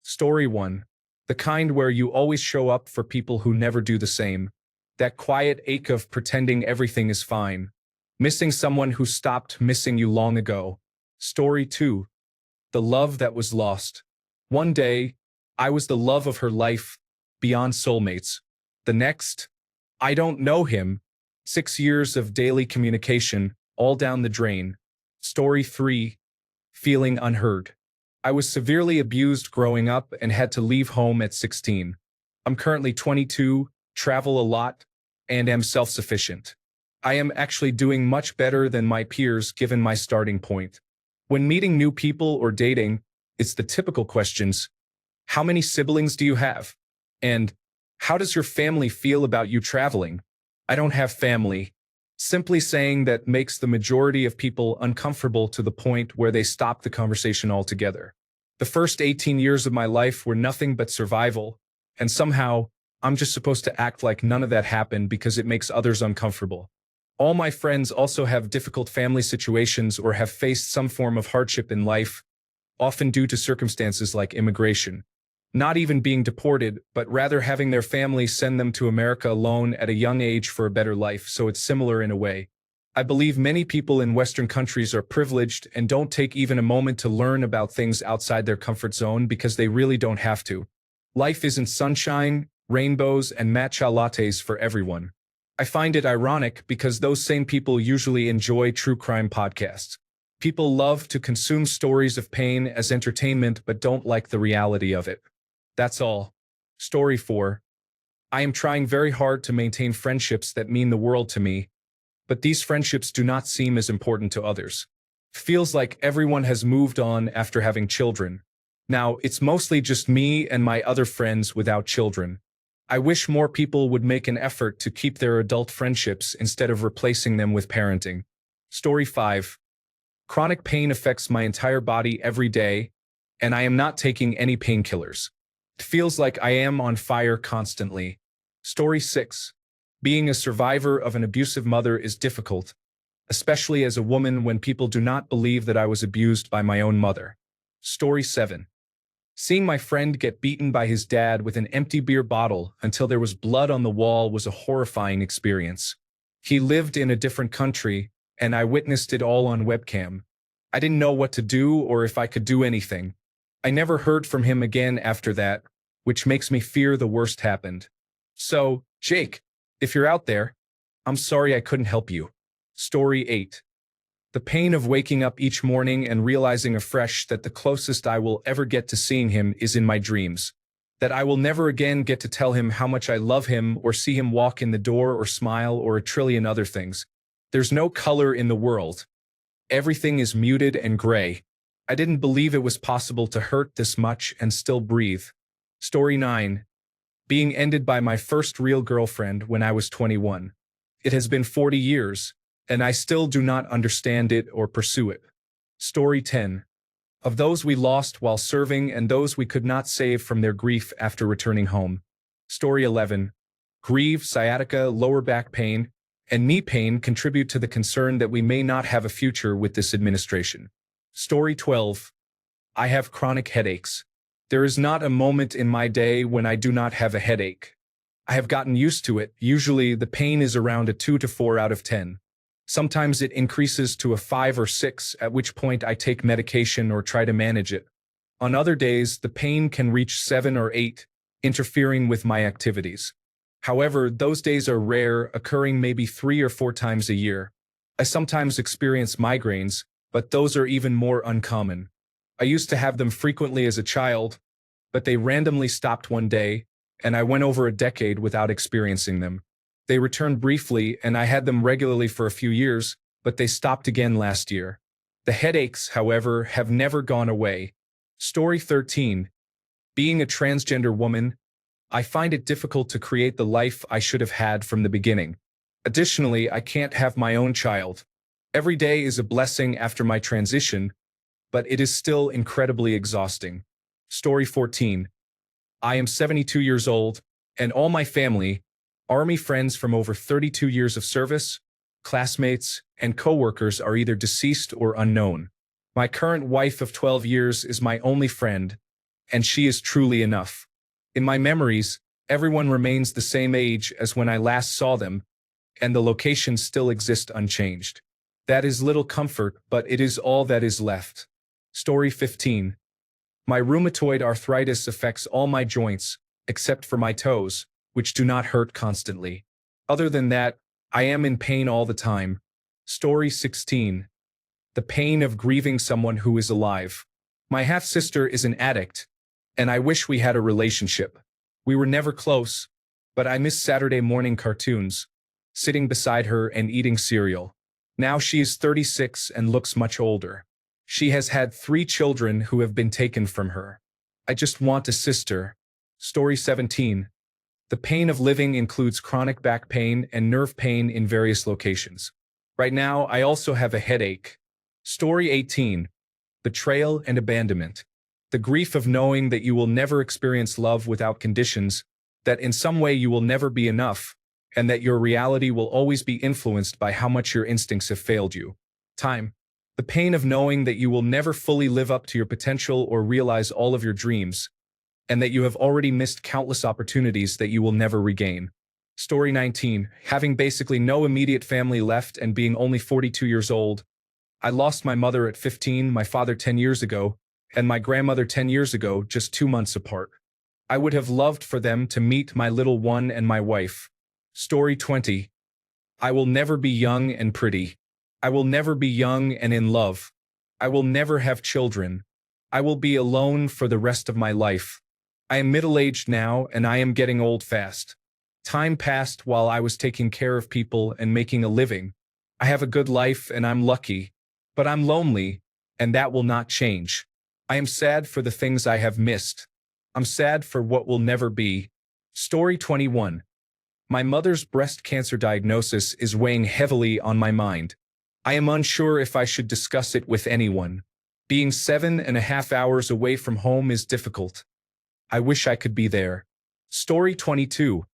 Story 1. The kind where you always show up for people who never do the same. That quiet ache of pretending everything is fine. Missing someone who stopped missing you long ago. Story 2. The love that was lost. One day, I was the love of her life, beyond soulmates. The next, I don't know him. 6 years of daily communication, all down the drain. Story 3. Feeling unheard. I was severely abused growing up and had to leave home at 16. I'm currently 22, travel a lot, and am self-sufficient. I am actually doing much better than my peers given my starting point. When meeting new people or dating, it's the typical questions. How many siblings do you have? And how does your family feel about you traveling? I don't have family. Simply saying that makes the majority of people uncomfortable to the point where they stop the conversation altogether. The first 18 years of my life were nothing but survival, and somehow, I'm just supposed to act like none of that happened because it makes others uncomfortable. All my friends also have difficult family situations or have faced some form of hardship in life, often due to circumstances like immigration. Not even being deported, but rather having their family send them to America alone at a young age for a better life, so it's similar in a way. I believe many people in Western countries are privileged and don't take even a moment to learn about things outside their comfort zone because they really don't have to. Life isn't sunshine, rainbows, and matcha lattes for everyone. I find it ironic because those same people usually enjoy true crime podcasts. People love to consume stories of pain as entertainment but don't like the reality of it. That's all. Story 4. I am trying very hard to maintain friendships that mean the world to me, but these friendships do not seem as important to others. Feels like everyone has moved on after having children. Now, it's mostly just me and my other friends without children. I wish more people would make an effort to keep their adult friendships instead of replacing them with parenting. Story 5. Chronic pain affects my entire body every day, and I am not taking any painkillers. It feels like I am on fire constantly. Story 6. Being a survivor of an abusive mother is difficult, especially as a woman when people do not believe that I was abused by my own mother. Story 7. Seeing my friend get beaten by his dad with an empty beer bottle until there was blood on the wall was a horrifying experience. He lived in a different country, and I witnessed it all on webcam. I didn't know what to do or if I could do anything. I never heard from him again after that, which makes me fear the worst happened. So, Jake, if you're out there, I'm sorry I couldn't help you. Story 8. The pain of waking up each morning and realizing afresh that the closest I will ever get to seeing him is in my dreams. That I will never again get to tell him how much I love him or see him walk in the door or smile or a trillion other things. There's no color in the world. Everything is muted and gray. I didn't believe it was possible to hurt this much and still breathe. Story 9. Being ended by my first real girlfriend when I was 21. It has been 40 years, and I still do not understand it or pursue it. Story 10. Of those we lost while serving and those we could not save from their grief after returning home. Story 11. Grief, sciatica, lower back pain, and knee pain contribute to the concern that we may not have a future with this administration. Story 12. I have chronic headaches. There is not a moment in my day when I do not have a headache. I have gotten used to it. Usually the pain is around a 2 to 4 out of 10. Sometimes it increases to a 5 or 6, at which point I take medication or try to manage it. On other days, the pain can reach 7 or 8, interfering with my activities. However, those days are rare, occurring maybe 3 or 4 times a year. I sometimes experience migraines, but those are even more uncommon. I used to have them frequently as a child, but they randomly stopped one day, and I went over a decade without experiencing them. They returned briefly, and I had them regularly for a few years, but they stopped again last year. The headaches, however, have never gone away. Story 13. Being a transgender woman, I find it difficult to create the life I should have had from the beginning. Additionally, I can't have my own child. Every day is a blessing after my transition, but it is still incredibly exhausting. Story 14. I am 72 years old, and all my family, Army friends from over 32 years of service, classmates, and coworkers are either deceased or unknown. My current wife of 12 years is my only friend, and she is truly enough. In my memories, everyone remains the same age as when I last saw them, and the locations still exist unchanged. That is little comfort, but it is all that is left. Story 15. My rheumatoid arthritis affects all my joints, except for my toes, which do not hurt constantly. Other than that, I am in pain all the time. Story 16. The pain of grieving someone who is alive. My half-sister is an addict, and I wish we had a relationship. We were never close, but I miss Saturday morning cartoons, sitting beside her and eating cereal. Now she is 36 and looks much older. She has had 3 children who have been taken from her. I just want a sister. Story 17. The pain of living includes chronic back pain and nerve pain in various locations. Right now, I also have a headache. Story 18. Betrayal and abandonment. The grief of knowing that you will never experience love without conditions, that in some way you will never be enough, and that your reality will always be influenced by how much your instincts have failed you. Time. The pain of knowing that you will never fully live up to your potential or realize all of your dreams, and that you have already missed countless opportunities that you will never regain. Story 19. Having basically no immediate family left and being only 42 years old, I lost my mother at 15, my father 10 years ago, and my grandmother 10 years ago, just 2 months apart. I would have loved for them to meet my little one and my wife. Story 20. I will never be young and pretty. I will never be young and in love. I will never have children. I will be alone for the rest of my life. I am middle-aged now, and I am getting old fast. Time passed while I was taking care of people and making a living. I have a good life and I'm lucky, but I'm lonely, and that will not change. I am sad for the things I have missed. I'm sad for what will never be. Story 21. My mother's breast cancer diagnosis is weighing heavily on my mind. I am unsure if I should discuss it with anyone. Being 7.5 hours away from home is difficult. I wish I could be there. Story 22.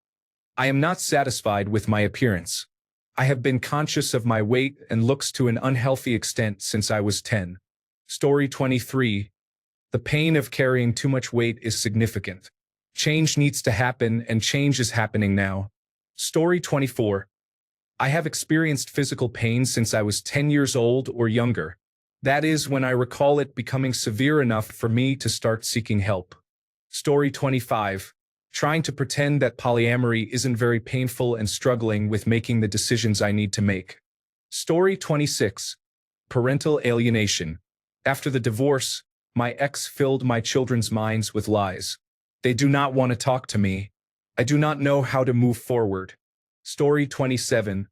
I am not satisfied with my appearance. I have been conscious of my weight and looks to an unhealthy extent since I was 10. Story 23. The pain of carrying too much weight is significant. Change needs to happen, and change is happening now. Story 24. I have experienced physical pain since I was 10 years old or younger. That is when I recall it becoming severe enough for me to start seeking help. Story 25. Trying to pretend that polyamory isn't very painful and struggling with making the decisions I need to make. Story 26. Parental alienation. After the divorce, my ex filled my children's minds with lies. They do not want to talk to me. I do not know how to move forward. Story 27.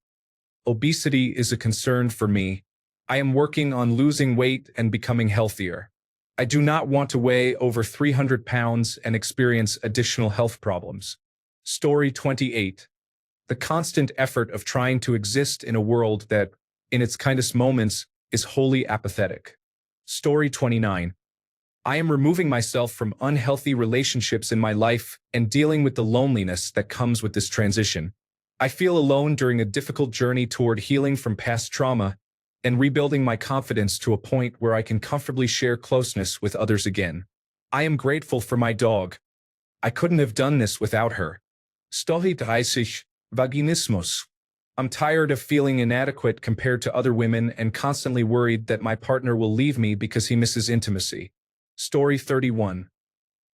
Obesity is a concern for me. I am working on losing weight and becoming healthier. I do not want to weigh over 300 pounds and experience additional health problems. Story 28. The constant effort of trying to exist in a world that, in its kindest moments, is wholly apathetic. Story 29. I am removing myself from unhealthy relationships in my life and dealing with the loneliness that comes with this transition. I feel alone during a difficult journey toward healing from past trauma and rebuilding my confidence to a point where I can comfortably share closeness with others again. I am grateful for my dog. I couldn't have done this without her. Story 30. Vaginismus. I'm tired of feeling inadequate compared to other women and constantly worried that my partner will leave me because he misses intimacy. Story 31.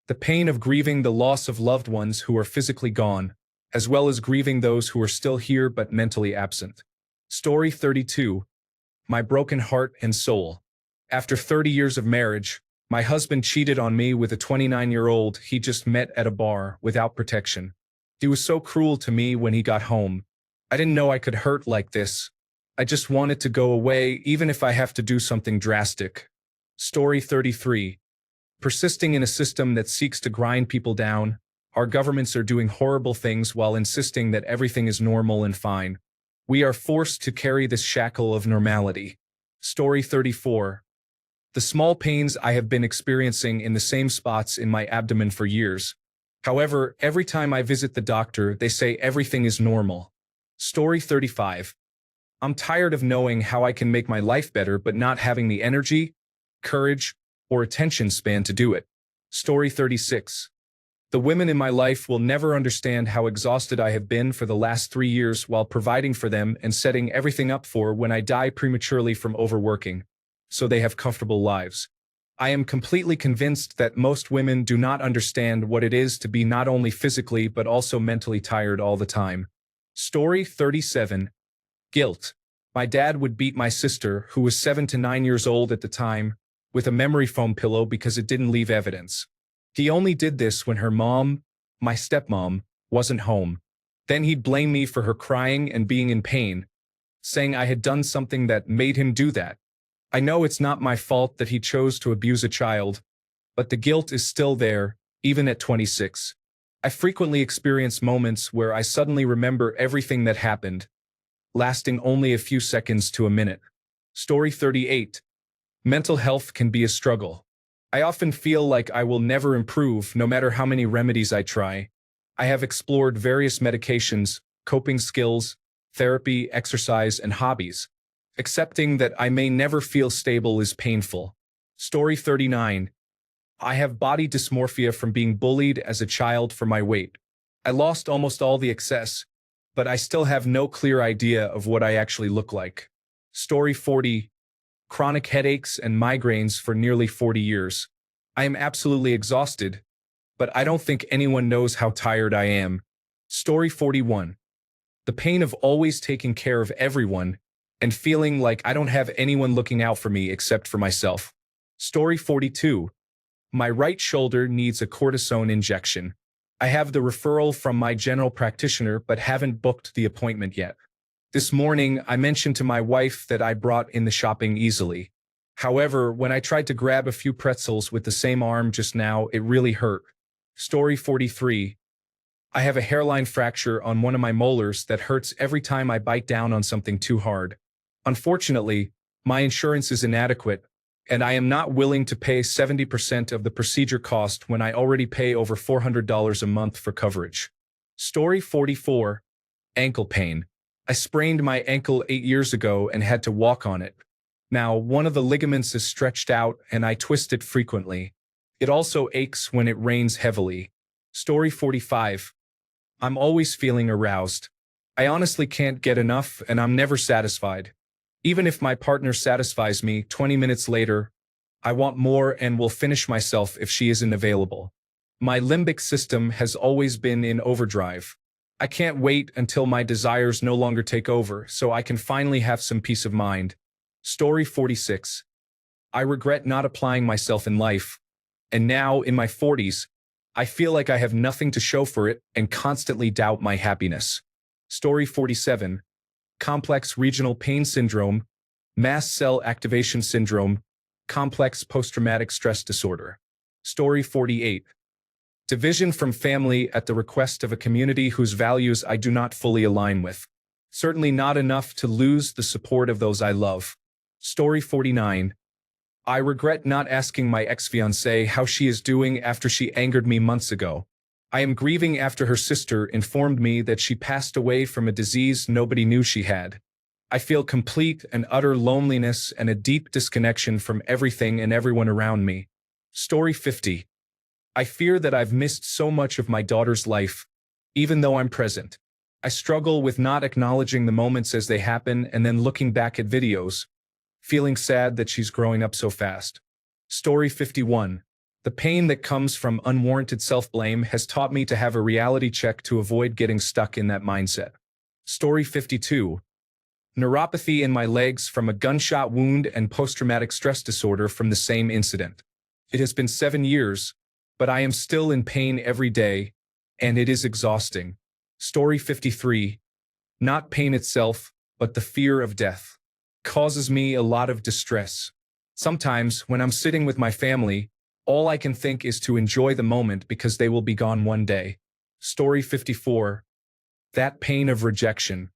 The pain of grieving the loss of loved ones who are physically gone, as well as grieving those who are still here but mentally absent. Story 32. My broken heart and soul. After 30 years of marriage, my husband cheated on me with a 29-year-old he just met at a bar without protection. He was so cruel to me when he got home. I didn't know I could hurt like this. I just wanted to go away, even if I have to do something drastic. Story 33. Persisting in a system that seeks to grind people down, our governments are doing horrible things while insisting that everything is normal and fine. We are forced to carry this shackle of normality. Story 34. The small pains I have been experiencing in the same spots in my abdomen for years. However, every time I visit the doctor, they say everything is normal. Story 35. I'm tired of knowing how I can make my life better but not having the energy, courage, or attention span to do it. Story 36. The women in my life will never understand how exhausted I have been for the last 3 years while providing for them and setting everything up for when I die prematurely from overworking, so they have comfortable lives. I am completely convinced that most women do not understand what it is to be not only physically but also mentally tired all the time. Story 37. Guilt. My dad would beat my sister, who was 7 to 9 years old at the time, with a memory foam pillow because it didn't leave evidence. He only did this when her mom, my stepmom, wasn't home. Then he'd blame me for her crying and being in pain, saying I had done something that made him do that. I know it's not my fault that he chose to abuse a child, but the guilt is still there, even at 26. I frequently experience moments where I suddenly remember everything that happened, lasting only a few seconds to a minute. Story 38. Mental health can be a struggle. I often feel like I will never improve no matter how many remedies I try. I have explored various medications, coping skills, therapy, exercise, and hobbies. Accepting that I may never feel stable is painful. Story 39. I have body dysmorphia from being bullied as a child for my weight. I lost almost all the excess, but I still have no clear idea of what I actually look like. Story 40. Chronic headaches and migraines for nearly 40 years. I am absolutely exhausted, but I don't think anyone knows how tired I am. Story 41. The pain of always taking care of everyone and feeling like I don't have anyone looking out for me except for myself. Story 42. My right shoulder needs a cortisone injection. I have the referral from my general practitioner but haven't booked the appointment yet. This morning, I mentioned to my wife that I brought in the shopping easily. However, when I tried to grab a few pretzels with the same arm just now, it really hurt. Story 43. I have a hairline fracture on one of my molars that hurts every time I bite down on something too hard. Unfortunately, my insurance is inadequate, and I am not willing to pay 70% of the procedure cost when I already pay over $400 a month for coverage. Story 44. Ankle pain. I sprained my ankle 8 years ago and had to walk on it. Now, one of the ligaments is stretched out and I twist it frequently. It also aches when it rains heavily. Story 45. I'm always feeling aroused. I honestly can't get enough and I'm never satisfied. Even if my partner satisfies me 20 minutes later, I want more and will finish myself if she isn't available. My limbic system has always been in overdrive. I can't wait until my desires no longer take over so I can finally have some peace of mind. Story 46. I regret not applying myself in life, and now, in my 40s, I feel like I have nothing to show for it and constantly doubt my happiness. Story 47. Complex regional pain syndrome, mast cell activation syndrome, complex post-traumatic stress disorder. Story 48. Division from family at the request of a community whose values I do not fully align with. Certainly not enough to lose the support of those I love. Story 49. I regret not asking my ex-fiancée how she is doing after she angered me months ago. I am grieving after her sister informed me that she passed away from a disease nobody knew she had. I feel complete and utter loneliness and a deep disconnection from everything and everyone around me. Story 50. I fear that I've missed so much of my daughter's life, even though I'm present. I struggle with not acknowledging the moments as they happen and then looking back at videos, feeling sad that she's growing up so fast. Story 51. The pain that comes from unwarranted self-blame has taught me to have a reality check to avoid getting stuck in that mindset. Story 52. Neuropathy in my legs from a gunshot wound and post-traumatic stress disorder from the same incident. It has been 7 years, but I am still in pain every day, and it is exhausting. Story 53. Not pain itself, but the fear of death causes me a lot of distress. Sometimes, when I'm sitting with my family, all I can think is to enjoy the moment because they will be gone one day. Story 54. That pain of rejection.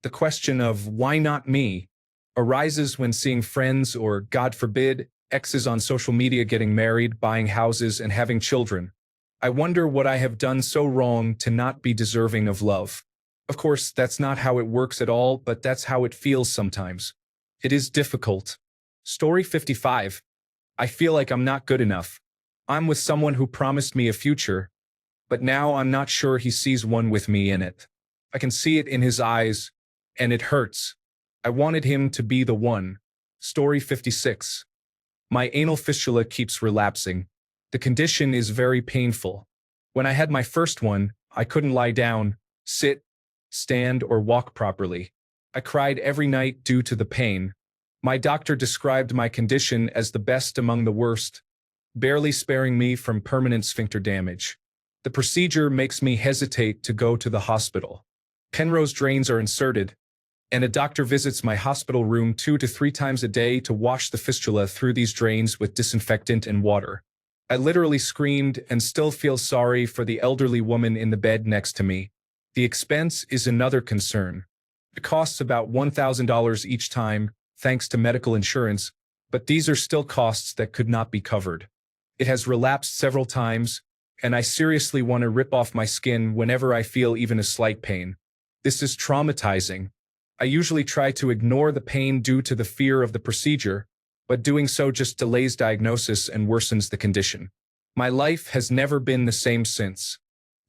The question of why not me arises when seeing friends or, God forbid, exes on social media getting married, buying houses, and having children. I wonder what I have done so wrong to not be deserving of love. Of course, that's not how it works at all, but that's how it feels sometimes. It is difficult. Story 55. I feel like I'm not good enough. I'm with someone who promised me a future, but now I'm not sure he sees one with me in it. I can see it in his eyes, and it hurts. I wanted him to be the one. Story 56. My anal fistula keeps relapsing. The condition is very painful. When I had my first one, I couldn't lie down, sit, stand, or walk properly. I cried every night due to the pain. My doctor described my condition as the best among the worst, barely sparing me from permanent sphincter damage. The procedure makes me hesitate to go to the hospital. Penrose drains are inserted, and a doctor visits my hospital room 2 to 3 times a day to wash the fistula through these drains with disinfectant and water. I literally screamed and still feel sorry for the elderly woman in the bed next to me. The expense is another concern. It costs about $1,000 each time, thanks to medical insurance, but these are still costs that could not be covered. It has relapsed several times, and I seriously want to rip off my skin whenever I feel even a slight pain. This is traumatizing. I usually try to ignore the pain due to the fear of the procedure, but doing so just delays diagnosis and worsens the condition. My life has never been the same since.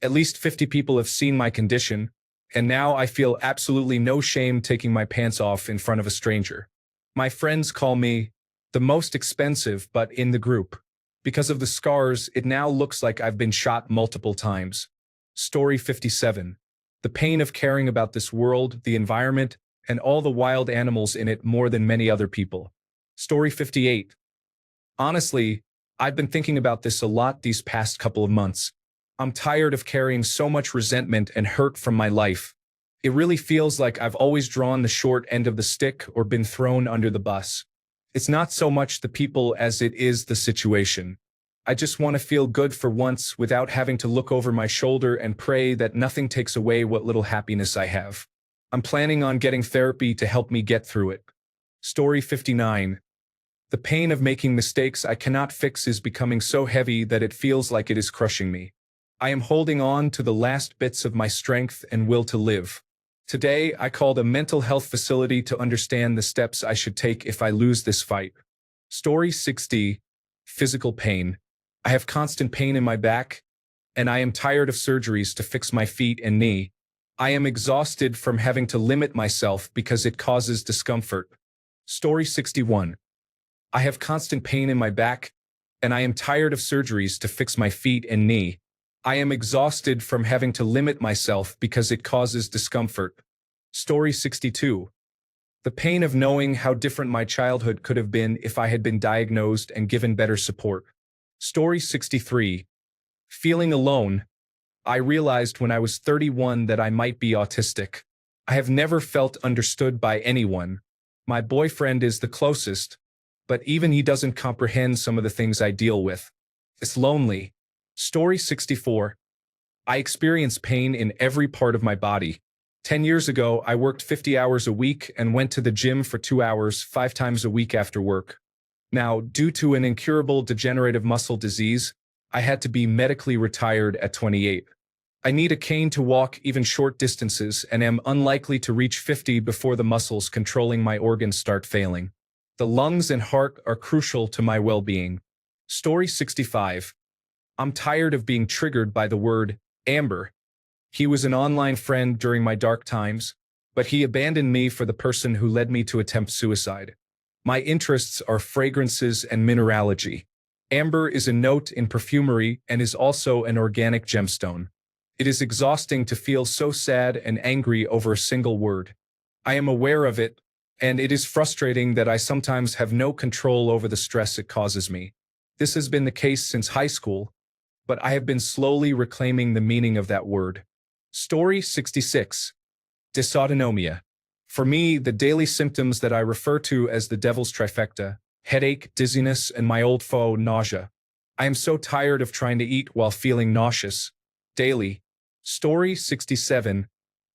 At least 50 people have seen my condition, and now I feel absolutely no shame taking my pants off in front of a stranger. My friends call me the most expensive but in the group. Because of the scars, it now looks like I've been shot multiple times. Story 57. The pain of caring about this world, the environment, and all the wild animals in it more than many other people. Story 58. Honestly, I've been thinking about this a lot these past couple of months. I'm tired of carrying so much resentment and hurt from my life. It really feels like I've always drawn the short end of the stick or been thrown under the bus. It's not so much the people as it is the situation. I just want to feel good for once without having to look over my shoulder and pray that nothing takes away what little happiness I have. I'm planning on getting therapy to help me get through it. Story 59. The pain of making mistakes I cannot fix is becoming so heavy that it feels like it is crushing me. I am holding on to the last bits of my strength and will to live. Today, I called a mental health facility to understand the steps I should take if I lose this fight. Story 60. Physical pain. I have constant pain in my back, and I am tired of surgeries to fix my feet and knee. I am exhausted from having to limit myself because it causes discomfort. Story 61. I have constant pain in my back, and I am tired of surgeries to fix my feet and knee. I am exhausted from having to limit myself because it causes discomfort. Story 62. The pain of knowing how different my childhood could have been if I had been diagnosed and given better support. Story 63. Feeling alone. I realized when I was 31 that I might be autistic. I have never felt understood by anyone. My boyfriend is the closest, but even he doesn't comprehend some of the things I deal with. It's lonely. Story 64. I experience pain in every part of my body. 10 years ago, I worked 50 hours a week and went to the gym for 2 hours, 5 times a week after work. Now, due to an incurable degenerative muscle disease, I had to be medically retired at 28. I need a cane to walk even short distances and am unlikely to reach 50 before the muscles controlling my organs start failing. The lungs and heart are crucial to my well-being. Story 65. I'm tired of being triggered by the word Amber. He was an online friend during my dark times, but he abandoned me for the person who led me to attempt suicide. My interests are fragrances and mineralogy. Amber is a note in perfumery and is also an organic gemstone. It is exhausting to feel so sad and angry over a single word. I am aware of it, and it is frustrating that I sometimes have no control over the stress it causes me. This has been the case since high school, but I have been slowly reclaiming the meaning of that word. Story 66. Dysautonomia. For me, the daily symptoms that I refer to as the devil's trifecta: headache, dizziness, and my old foe, nausea. I am so tired of trying to eat while feeling nauseous. Daily. Story 67.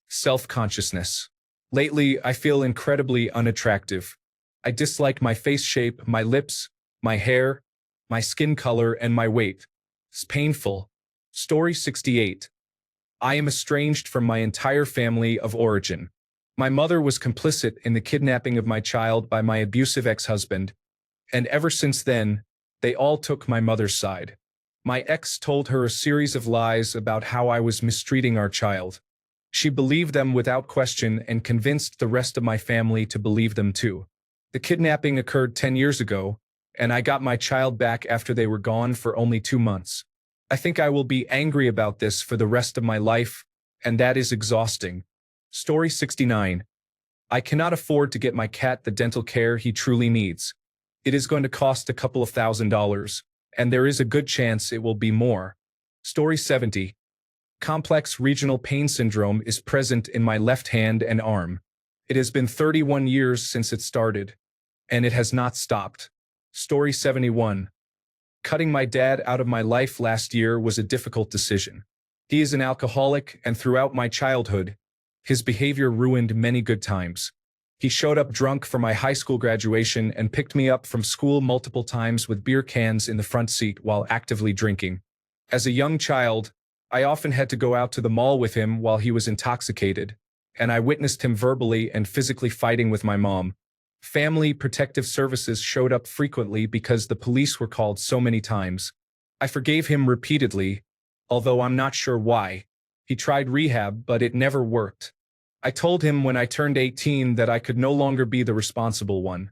Self-consciousness. Lately, I feel incredibly unattractive. I dislike my face shape, my lips, my hair, my skin color, and my weight. It's painful. Story 68. I am estranged from my entire family of origin. My mother was complicit in the kidnapping of my child by my abusive ex-husband, and ever since then, they all took my mother's side. My ex told her a series of lies about how I was mistreating our child. She believed them without question and convinced the rest of my family to believe them too. The kidnapping occurred 10 years ago, and I got my child back after they were gone for only 2 months. I think I will be angry about this for the rest of my life, and that is exhausting. Story 69. I cannot afford to get my cat the dental care he truly needs. It is going to cost a couple of $1,000s, and there is a good chance it will be more. Story 70. Complex regional pain syndrome is present in my left hand and arm. It has been 31 years since it started, and it has not stopped. Story 71. Cutting my dad out of my life last year was a difficult decision. He is an alcoholic, and throughout my childhood, his behavior ruined many good times. He showed up drunk for my high school graduation and picked me up from school multiple times with beer cans in the front seat while actively drinking. As a young child, I often had to go out to the mall with him while he was intoxicated, and I witnessed him verbally and physically fighting with my mom. Family protective services showed up frequently because the police were called so many times. I forgave him repeatedly, although I'm not sure why. He tried rehab, but it never worked. I told him when I turned 18 that I could no longer be the responsible one.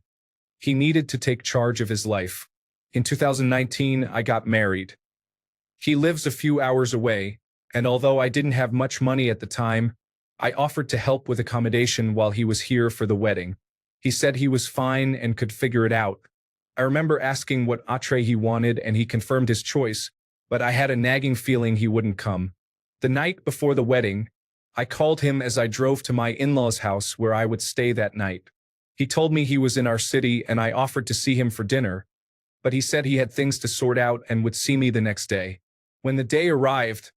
He needed to take charge of his life. In 2019, I got married. He lives a few hours away, and although I didn't have much money at the time, I offered to help with accommodation while he was here for the wedding. He said he was fine and could figure it out. I remember asking what entree he wanted, and he confirmed his choice, but I had a nagging feeling he wouldn't come. The night before the wedding, I called him as I drove to my in-laws' house where I would stay that night. He told me he was in our city and I offered to see him for dinner, but he said he had things to sort out and would see me the next day. When the day arrived,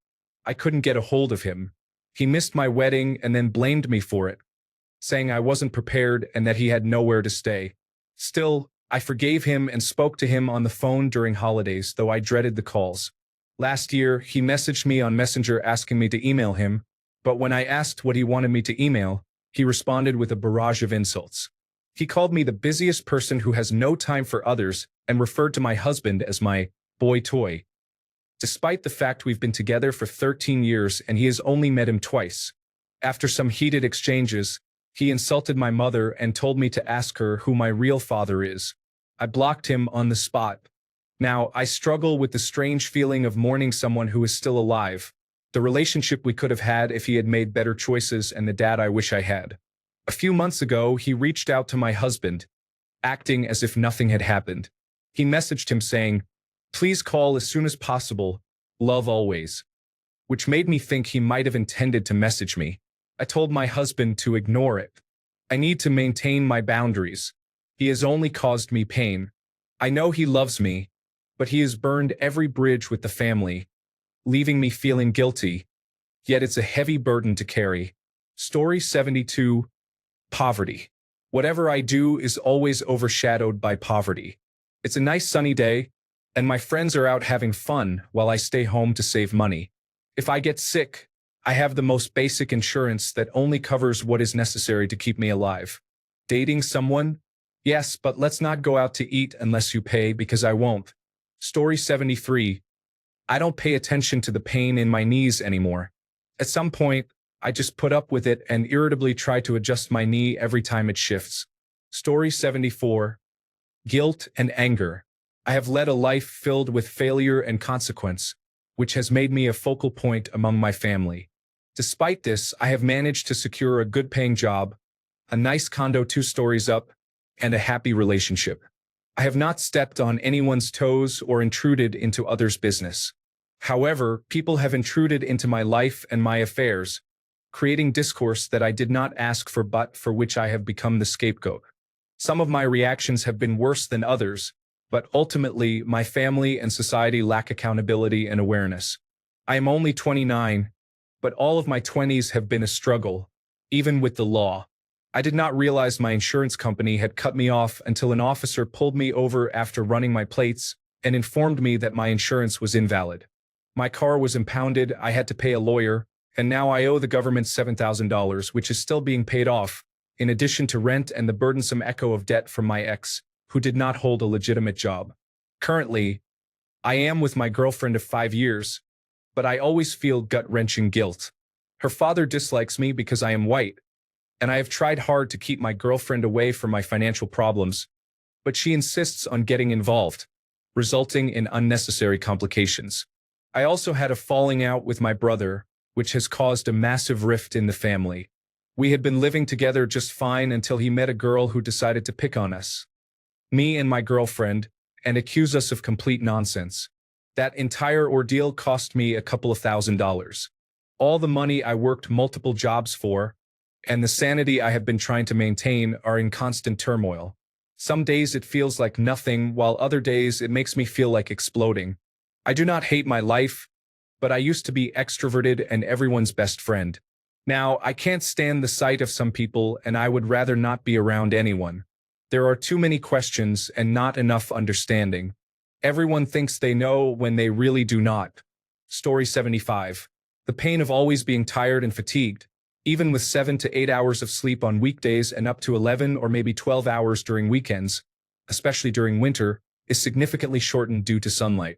I couldn't get a hold of him. He missed my wedding and then blamed me for it, saying I wasn't prepared and that he had nowhere to stay. Still, I forgave him and spoke to him on the phone during holidays, though I dreaded the calls. Last year, he messaged me on Messenger asking me to email him, but when I asked what he wanted me to email, he responded with a barrage of insults. He called me the busiest person who has no time for others and referred to my husband as my boy toy. Despite the fact we've been together for 13 years and he has only met him twice. After some heated exchanges, he insulted my mother and told me to ask her who my real father is. I blocked him on the spot. Now, I struggle with the strange feeling of mourning someone who is still alive, the relationship we could have had if he had made better choices, and the dad I wish I had. A few months ago, he reached out to my husband, acting as if nothing had happened. He messaged him saying, "Please call as soon as possible, love always," which made me think he might have intended to message me. I told my husband to ignore it. I need to maintain my boundaries. He has only caused me pain. I know he loves me, but he has burned every bridge with the family, leaving me feeling guilty, yet it's a heavy burden to carry. Story 72. Poverty. Whatever I do is always overshadowed by poverty. It's a nice sunny day, and my friends are out having fun while I stay home to save money. If I get sick, I have the most basic insurance that only covers what is necessary to keep me alive. Dating someone? Yes, but let's not go out to eat unless you pay, because I won't. Story 73. I don't pay attention to the pain in my knees anymore. At some point, I just put up with it and irritably try to adjust my knee every time it shifts. Story 74. Guilt and anger. I have led a life filled with failure and consequence, which has made me a focal point among my family. Despite this, I have managed to secure a good-paying job, a nice condo 2 stories up, and a happy relationship. I have not stepped on anyone's toes or intruded into others' business. However, people have intruded into my life and my affairs, creating discourse that I did not ask for but for which I have become the scapegoat. Some of my reactions have been worse than others, but ultimately my family and society lack accountability and awareness. I am only 29, but all of my 20s have been a struggle, even with the law. I did not realize my insurance company had cut me off until an officer pulled me over after running my plates and informed me that my insurance was invalid. My car was impounded, I had to pay a lawyer, and now I owe the government $7,000, which is still being paid off, in addition to rent and the burdensome echo of debt from my ex, who did not hold a legitimate job. Currently, I am with my girlfriend of 5 years, but I always feel gut-wrenching guilt. Her father dislikes me because I am white, and I have tried hard to keep my girlfriend away from my financial problems, but she insists on getting involved, resulting in unnecessary complications. I also had a falling out with my brother, which has caused a massive rift in the family. We had been living together just fine until he met a girl who decided to pick on us, me and my girlfriend, and accuse us of complete nonsense. That entire ordeal cost me a couple of $1,000s. All the money I worked multiple jobs for, and the sanity I have been trying to maintain are in constant turmoil. Some days it feels like nothing, while other days it makes me feel like exploding. I do not hate my life, but I used to be extroverted and everyone's best friend. Now, I can't stand the sight of some people, and I would rather not be around anyone. There are too many questions and not enough understanding. Everyone thinks they know when they really do not. Story 75. The pain of always being tired and fatigued, even with 7 to 8 hours of sleep on weekdays and up to 11 or maybe 12 hours during weekends, especially during winter, is significantly shortened due to sunlight.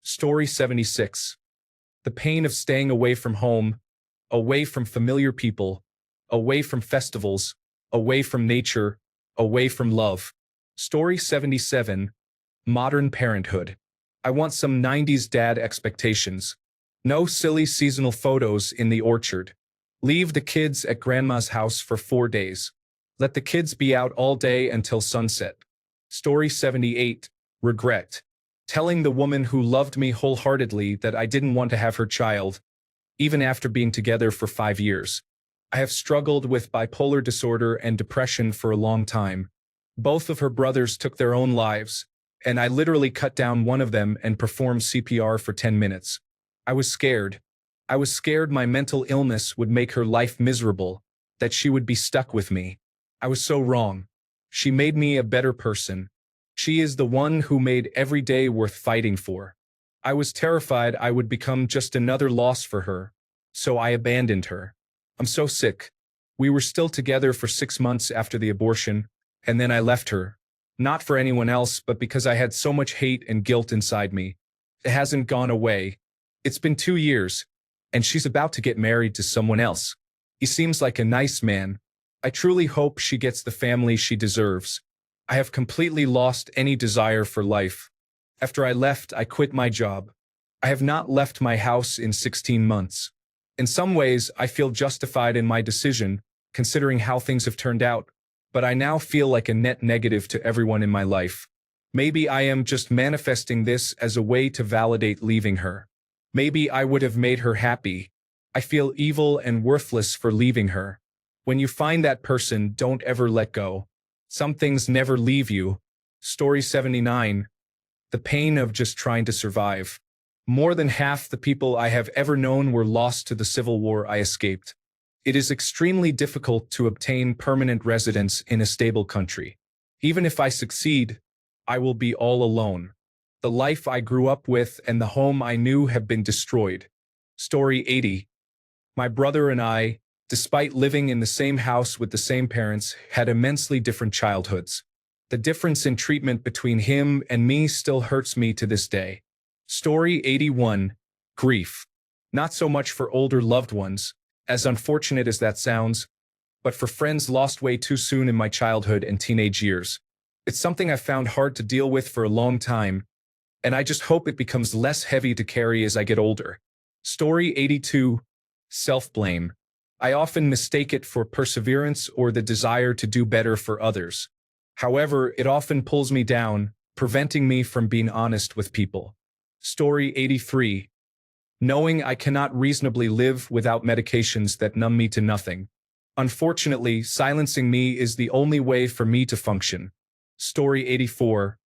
Story 76. The pain of staying away from home, away from familiar people, away from festivals, away from nature, away from love. Story 77. Modern parenthood. I want some 90s dad expectations. No silly seasonal photos in the orchard. Leave the kids at grandma's house for 4 days. Let the kids be out all day until sunset. Story 78. Regret. Telling the woman who loved me wholeheartedly that I didn't want to have her child, even after being together for 5 years. I have struggled with bipolar disorder and depression for a long time. Both of her brothers took their own lives, and I literally cut down one of them and performed CPR for 10 minutes. I was scared. I was scared my mental illness would make her life miserable, that she would be stuck with me. I was so wrong. She made me a better person. She is the one who made every day worth fighting for. I was terrified I would become just another loss for her, so I abandoned her. I'm so sick. We were still together for 6 months after the abortion, and then I left her. Not for anyone else, but because I had so much hate and guilt inside me. It hasn't gone away. It's been 2 years, and she's about to get married to someone else. He seems like a nice man. I truly hope she gets the family she deserves. I have completely lost any desire for life. After I left, I quit my job. I have not left my house in 16 months. In some ways, I feel justified in my decision, considering how things have turned out, but I now feel like a net negative to everyone in my life. Maybe I am just manifesting this as a way to validate leaving her. Maybe I would have made her happy. I feel evil and worthless for leaving her. When you find that person, don't ever let go. Some things never leave you. Story 79. The pain of just trying to survive. More than half the people I have ever known were lost to the civil war I escaped. It is extremely difficult to obtain permanent residence in a stable country. Even if I succeed, I will be all alone. The life I grew up with and the home I knew have been destroyed. Story 80. My brother and I, despite living in the same house with the same parents, had immensely different childhoods. The difference in treatment between him and me still hurts me to this day. Story 81. Grief. Not so much for older loved ones, as unfortunate as that sounds, but for friends lost way too soon in my childhood and teenage years. It's something I've found hard to deal with for a long time, and I just hope it becomes less heavy to carry as I get older. Story 82. Self-blame. I often mistake it for perseverance or the desire to do better for others. However, it often pulls me down, preventing me from being honest with people. Story 83. Knowing I cannot reasonably live without medications that numb me to nothing. Unfortunately, silencing me is the only way for me to function. Story 84.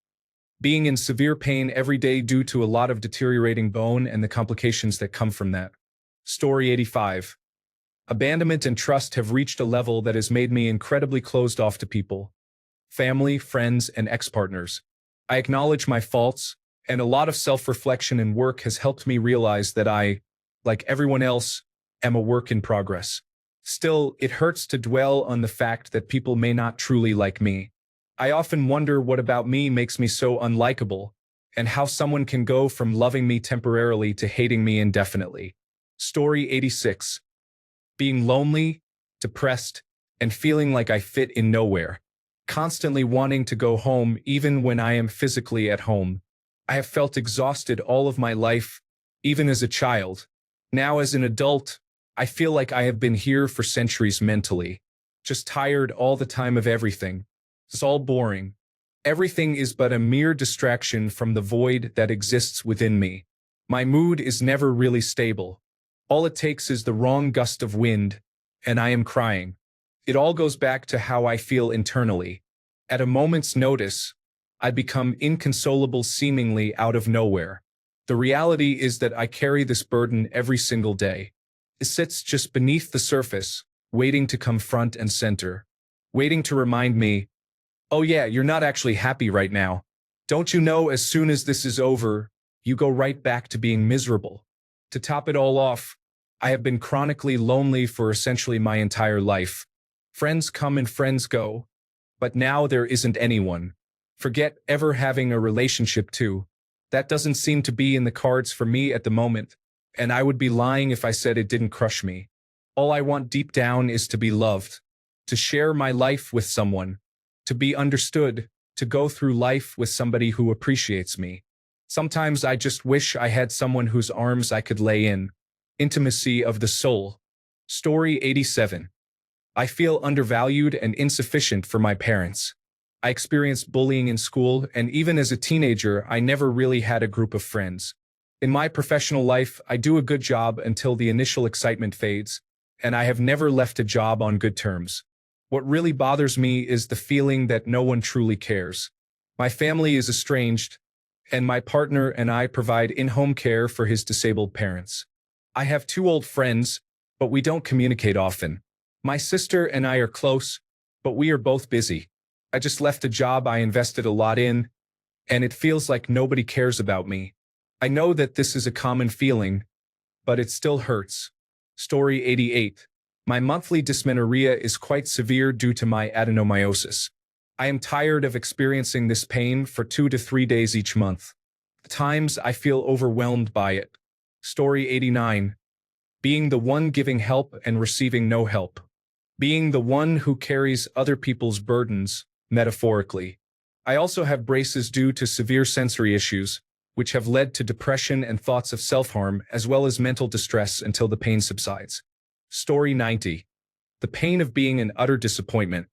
Being in severe pain every day due to a lot of deteriorating bone and the complications that come from that. Story 85. Abandonment and trust have reached a level that has made me incredibly closed off to people. Family, friends, and ex-partners. I acknowledge my faults, and a lot of self-reflection and work has helped me realize that I, like everyone else, am a work in progress. Still, it hurts to dwell on the fact that people may not truly like me. I often wonder what about me makes me so unlikable, and how someone can go from loving me temporarily to hating me indefinitely. Story 86. Being lonely, depressed, and feeling like I fit in nowhere. Constantly wanting to go home even when I am physically at home. I have felt exhausted all of my life, even as a child. Now as an adult, I feel like I have been here for centuries mentally. Just tired all the time of everything. It's all boring. Everything is but a mere distraction from the void that exists within me. My mood is never really stable. All it takes is the wrong gust of wind, and I am crying. It all goes back to how I feel internally. At a moment's notice, I become inconsolable seemingly out of nowhere. The reality is that I carry this burden every single day. It sits just beneath the surface, waiting to come front and center. Waiting to remind me, oh yeah, you're not actually happy right now. Don't you know as soon as this is over, you go right back to being miserable. To top it all off, I have been chronically lonely for essentially my entire life. Friends come and friends go, but now there isn't anyone. Forget ever having a relationship too. That doesn't seem to be in the cards for me at the moment, and I would be lying if I said it didn't crush me. All I want deep down is to be loved, to share my life with someone, to be understood, to go through life with somebody who appreciates me. Sometimes I just wish I had someone whose arms I could lay in. Intimacy of the soul. Story 87. I feel undervalued and insufficient for my parents. I experienced bullying in school, and even as a teenager, I never really had a group of friends. In my professional life, I do a good job until the initial excitement fades, and I have never left a job on good terms. What really bothers me is the feeling that no one truly cares. My family is estranged, and my partner and I provide in-home care for his disabled parents. I have 2 old friends, but we don't communicate often. My sister and I are close, but we are both busy. I just left a job I invested a lot in, and it feels like nobody cares about me. I know that this is a common feeling, but it still hurts. Story 88. My monthly dysmenorrhea is quite severe due to my adenomyosis. I am tired of experiencing this pain for 2 to 3 days each month. At times, I feel overwhelmed by it. Story 89. Being the one giving help and receiving no help. Being the one who carries other people's burdens, metaphorically. I also have braces due to severe sensory issues, which have led to depression and thoughts of self-harm as well as mental distress until the pain subsides. Story 90. The pain of being an utter disappointment.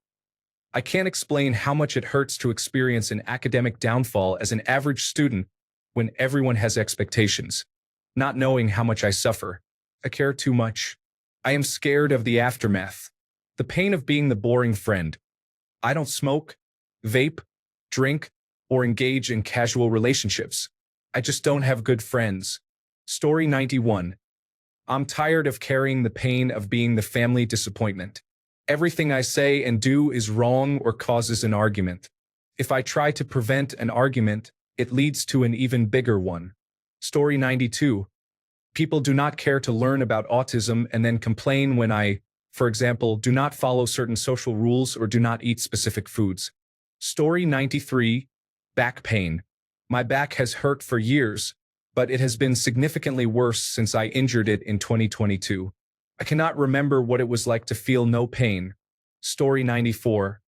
I can't explain how much it hurts to experience an academic downfall as an average student when everyone has expectations. Not knowing how much I suffer. I care too much. I am scared of the aftermath. The pain of being the boring friend. I don't smoke, vape, drink, or engage in casual relationships. I just don't have good friends. Story 91. I'm tired of carrying the pain of being the family disappointment. Everything I say and do is wrong or causes an argument. If I try to prevent an argument, it leads to an even bigger one. Story 92. People do not care to learn about autism and then complain when I, for example, do not follow certain social rules or do not eat specific foods. Story 93. Back pain. My back has hurt for years, but it has been significantly worse since I injured it in 2022. I cannot remember what it was like to feel no pain. Story 94.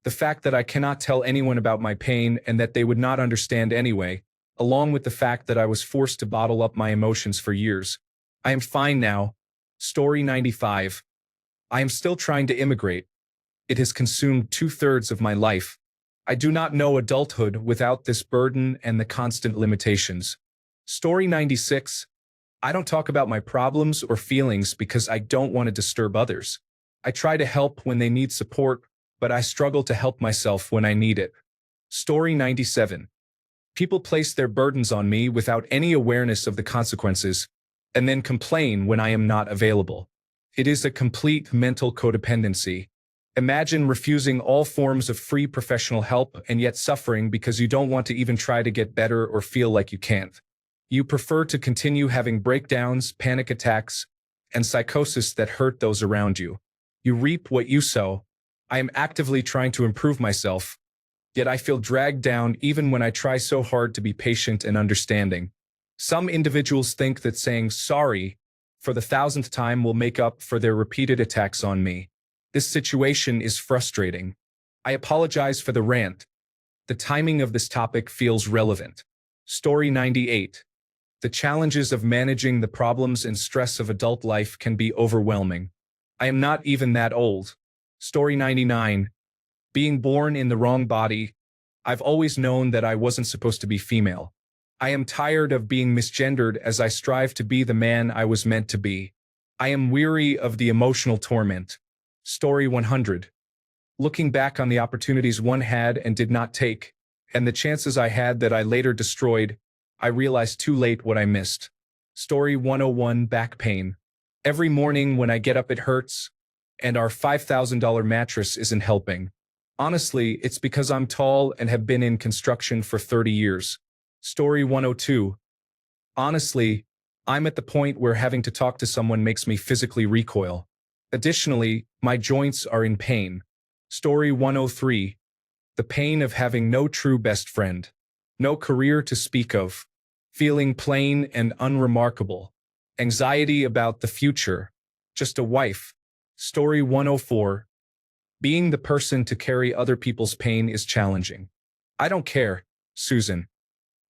The fact that I cannot tell anyone about my pain and that they would not understand anyway, along with the fact that I was forced to bottle up my emotions for years. I am fine now. Story 95. I am still trying to immigrate. It has consumed 2/3 of my life. I do not know adulthood without this burden and the constant limitations. Story 96. I don't talk about my problems or feelings because I don't want to disturb others. I try to help when they need support, but I struggle to help myself when I need it. Story 97. People place their burdens on me without any awareness of the consequences, and then complain when I am not available. It is a complete mental codependency. Imagine refusing all forms of free professional help and yet suffering because you don't want to even try to get better or feel like you can't. You prefer to continue having breakdowns, panic attacks, and psychosis that hurt those around you. You reap what you sow. I am actively trying to improve myself, Yet I feel dragged down even when I try so hard to be patient and understanding. Some individuals think that saying sorry for the thousandth time will make up for their repeated attacks on me. This situation is frustrating. I apologize for the rant. The timing of this topic feels relevant. Story 98. The challenges of managing the problems and stress of adult life can be overwhelming. I am not even that old. Story 99. Being born in the wrong body. I've always known that I wasn't supposed to be female. I am tired of being misgendered as I strive to be the man I was meant to be. I am weary of the emotional torment. Story 100. Looking back on the opportunities one had and did not take, and the chances I had that I later destroyed, I realized too late what I missed. Story 101. Back pain. Every morning when I get up it hurts, and our $5,000 mattress isn't helping. Honestly, it's because I'm tall and have been in construction for 30 years. Story 102. Honestly, I'm at the point where having to talk to someone makes me physically recoil. Additionally, my joints are in pain. Story 103. The pain of having no true best friend. No career to speak of. Feeling plain and unremarkable. Anxiety about the future. Just a wife. Story 104. Being the person to carry other people's pain is challenging. I don't care, Susan.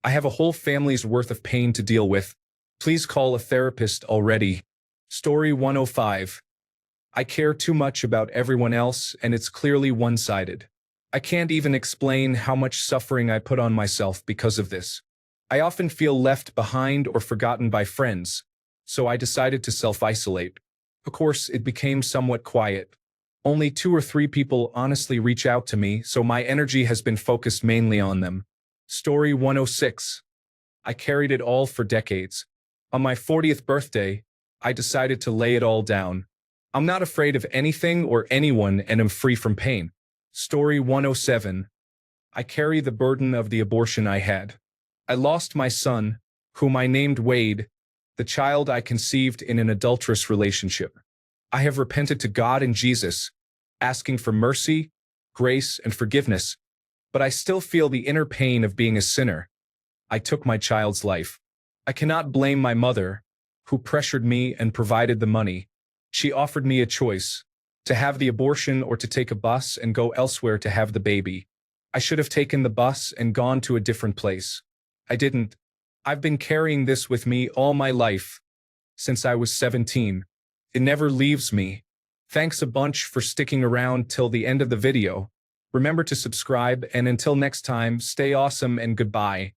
I have a whole family's worth of pain to deal with. Please call a therapist already. Story 105. I care too much about everyone else, and it's clearly one-sided. I can't even explain how much suffering I put on myself because of this. I often feel left behind or forgotten by friends, so I decided to self-isolate. Of course, it became somewhat quiet. Only 2 or 3 people honestly reach out to me, so my energy has been focused mainly on them. Story 106. I carried it all for decades. On my 40th birthday, I decided to lay it all down. I'm not afraid of anything or anyone and am free from pain. Story 107. I carry the burden of the abortion I had. I lost my son, whom I named Wade, the child I conceived in an adulterous relationship. I have repented to God and Jesus, asking for mercy, grace, and forgiveness, but I still feel the inner pain of being a sinner. I took my child's life. I cannot blame my mother, who pressured me and provided the money. She offered me a choice, to have the abortion or to take a bus and go elsewhere to have the baby. I should have taken the bus and gone to a different place. I didn't. I've been carrying this with me all my life, since I was 17. It never leaves me. Thanks a bunch for sticking around till the end of the video. Remember to subscribe, and until next time, stay awesome and goodbye.